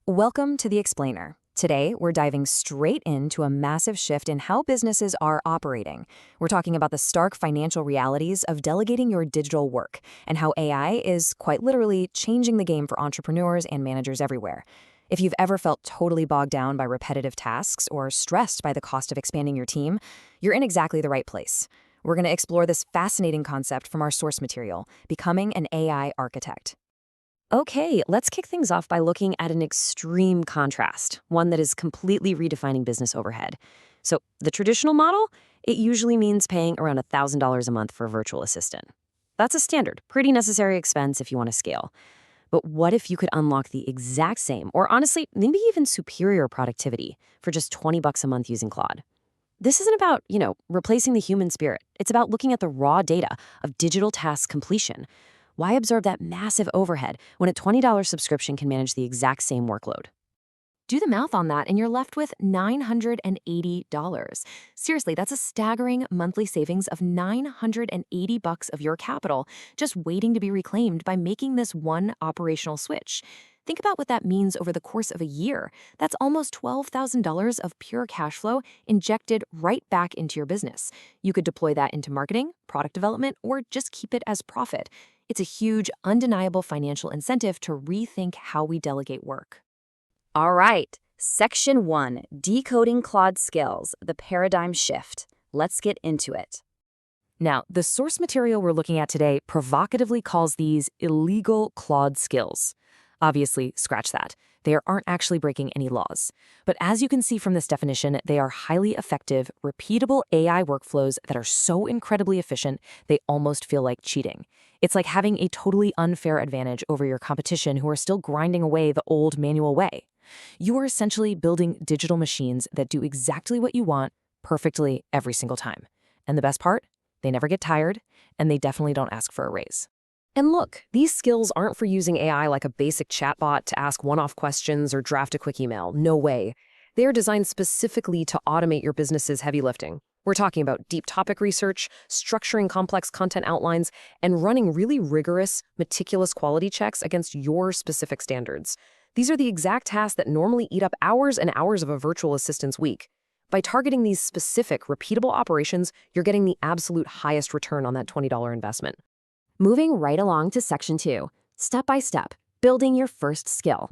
Welcome to The Explainer. Today, we're diving straight into a massive shift in how businesses are operating. We're talking about the stark financial realities of delegating your digital work and how AI is quite literally changing the game for entrepreneurs and managers everywhere. If you've ever felt totally bogged down by repetitive tasks or stressed by the cost of expanding your team, you're in exactly the right place. We're going to explore this fascinating concept from our source material, Becoming an AI Architect. Okay, let's kick things off by looking at an extreme contrast, one that is completely redefining business overhead. So, the traditional model, it usually means paying around $1,000 a month for a virtual assistant. That's a standard, pretty necessary expense if you want to scale. But what if you could unlock the exact same, or honestly, maybe even superior productivity for just 20 bucks a month using Claude? This isn't about, replacing the human spirit. It's about looking at the raw data of digital task completion. Why absorb that massive overhead when a $20 subscription can manage the exact same workload? Do the math on that and you're left with $980. Seriously, that's a staggering monthly savings of $980 of your capital just waiting to be reclaimed by making this one operational switch. Think about what that means over the course of a year. That's almost $12,000 of pure cash flow injected right back into your business. You could deploy that into marketing, product development, or just keep it as profit. It's a huge, undeniable financial incentive to rethink how we delegate work. All right, Section 1, Decoding Claude Skills, the Paradigm Shift. Let's get into it. Now, the source material we're looking at today provocatively calls these illegal Claude skills. Obviously, scratch that. They aren't actually breaking any laws. But as you can see from this definition, they are highly effective, repeatable AI workflows that are so incredibly efficient, they almost feel like cheating. It's like having a totally unfair advantage over your competition who are still grinding away the old manual way. You are essentially building digital machines that do exactly what you want perfectly every single time. And the best part? They never get tired, and they definitely don't ask for a raise. And look, these skills aren't for using AI like a basic chatbot to ask one-off questions or draft a quick email. No way. They are designed specifically to automate your business's heavy lifting. We're talking about deep topic research, structuring complex content outlines, and running really rigorous, meticulous quality checks against your specific standards. These are the exact tasks that normally eat up hours and hours of a virtual assistant's week. By targeting these specific, repeatable operations, you're getting the absolute highest return on that $20 investment. Moving right along to Section 2, Step by Step, Building Your First Skill.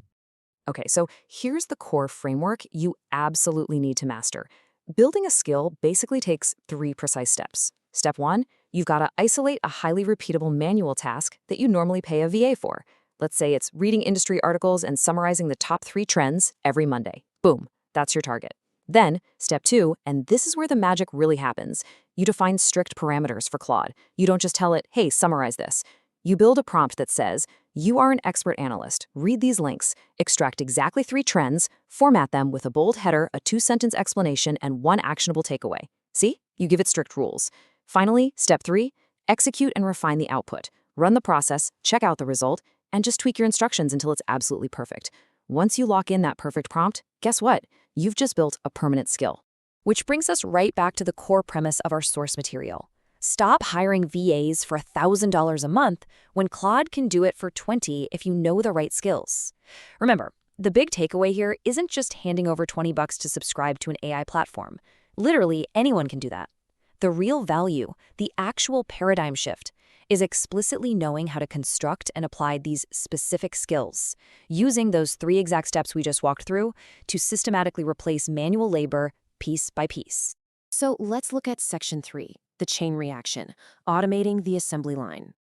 Okay, so here's the core framework you absolutely need to master. Building a skill basically takes 3 precise steps. Step 1, you've got to isolate a highly repeatable manual task that you normally pay a VA for. Let's say it's reading industry articles and summarizing the top 3 trends every Monday. Boom, that's your target. Then, Step 2, and this is where the magic really happens, you define strict parameters for Claude. You don't just tell it, hey, summarize this. You build a prompt that says, you are an expert analyst. Read these links, extract exactly 3 trends, format them with a bold header, a 2-sentence explanation, and 1 actionable takeaway. See? You give it strict rules. Finally, Step 3, execute and refine the output. Run the process, check out the result, and just tweak your instructions until it's absolutely perfect. Once you lock in that perfect prompt, guess what? You've just built a permanent skill. Which brings us right back to the core premise of our source material. Stop hiring VAs for $1,000 a month when Claude can do it for $20 if you know the right skills. Remember, the big takeaway here isn't just handing over $20 to subscribe to an AI platform. Literally, anyone can do that. The real value, the actual paradigm shift, is explicitly knowing how to construct and apply these specific skills, using those 3 exact steps we just walked through to systematically replace manual labor piece by piece. So let's look at Section 3, the chain reaction, automating the assembly line.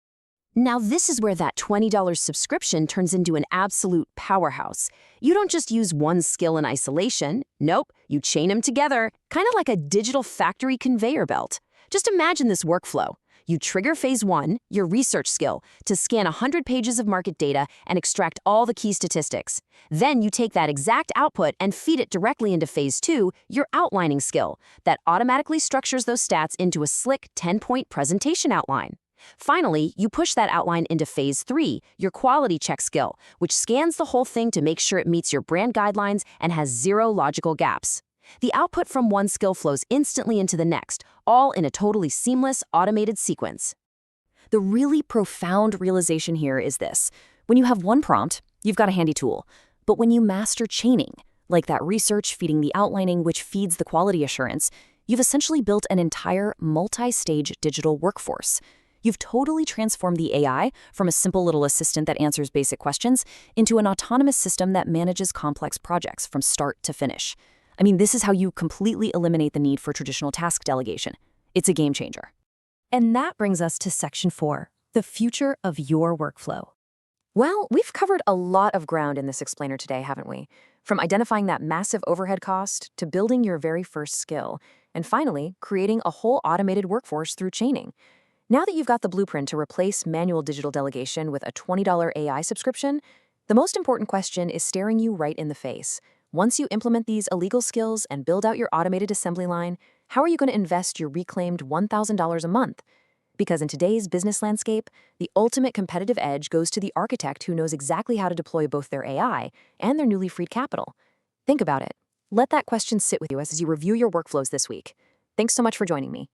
Now this is where that $20 subscription turns into an absolute powerhouse. You don't just use one skill in isolation. Nope, you chain them together, kind of like a digital factory conveyor belt. Just imagine this workflow. You trigger phase 1, your research skill, to scan 100 pages of market data and extract all the key statistics. Then you take that exact output and feed it directly into phase 2, your outlining skill, that automatically structures those stats into a slick 10-point presentation outline. Finally, you push that outline into phase 3, your quality check skill, which scans the whole thing to make sure it meets your brand guidelines and has 0 logical gaps. The output from one skill flows instantly into the next, all in a totally seamless, automated sequence. The really profound realization here is this. When you have one prompt, you've got a handy tool. But when you master chaining, like that research feeding the outlining which feeds the quality assurance, you've essentially built an entire multi-stage digital workforce. You've totally transformed the AI from a simple little assistant that answers basic questions into an autonomous system that manages complex projects from start to finish. I mean, this is how you completely eliminate the need for traditional task delegation. It's a game changer. And that brings us to Section 4, the future of your workflow. Well, we've covered a lot of ground in this explainer today, haven't we? From identifying that massive overhead cost to building your very first skill, and finally, creating a whole automated workforce through chaining. Now that you've got the blueprint to replace manual digital delegation with a $20 AI subscription, the most important question is staring you right in the face. Once you implement these illegal skills and build out your automated assembly line, how are you going to invest your reclaimed $1,000 a month? Because in today's business landscape, the ultimate competitive edge goes to the architect who knows exactly how to deploy both their AI and their newly freed capital. Think about it. Let that question sit with you as you review your workflows this week. Thanks so much for joining me.